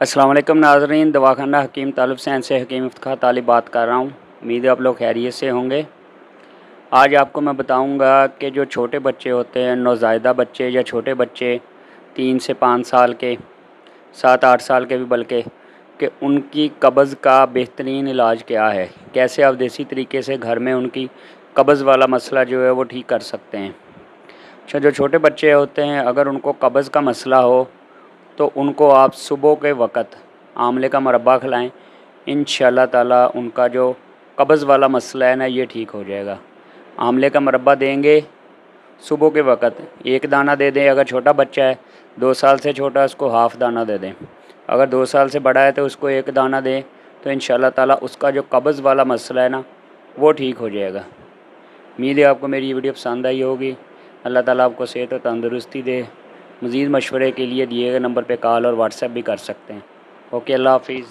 अस्सलाम वालेकुम नाज़रीन, दवाखाना हकीम तालिब सैन से हकीम इफ्तिखार तालिब बात कर रहा हूँ। उम्मीद है आप लोग खैरियत से होंगे। आज आपको मैं बताऊँगा कि जो छोटे बच्चे होते हैं, नौज़ायदा बच्चे या छोटे बच्चे 3 से 5 साल के, 7-8 साल के भी बल्कि, कि उनकी कब्ज़ का बेहतरीन इलाज क्या है, कैसे आप देसी तरीके से घर में उनकी कब्ज़ वाला मसला जो है वो ठीक कर सकते हैं। अच्छा, जो छोटे बच्चे होते हैं अगर उनको कब्ज़ का मसला हो तो उनको आप सुबह के वक़्त आंवले का मुरब्बा खिलाएँ। इंशाअल्लाह ताला उनका जो कब्ज़ वाला मसला है ना, ये ठीक हो जाएगा। आंवले का मुरब्बा देंगे सुबह के वक़्त, 1 दाना दे दें। अगर छोटा बच्चा है 2 साल से छोटा है उसको हाफ़ दाना दे दें। अगर 2 साल से बड़ा है तो उसको 1 दाना दें, तो इंशाअल्लाह ताला उसका जो कब्ज़ वाला मसला है ना, वो ठीक हो जाएगा। उम्मीद है आपको मेरी ये वीडियो पसंद आई होगी। अल्लाह ताला आपको सेहत और तंदुरुस्ती दे। मज़ीद मशवरे के लिए दिए गए नंबर पे कॉल और व्हाट्सएप भी कर सकते हैं। ओके, अल्लाह हाफ़िज़।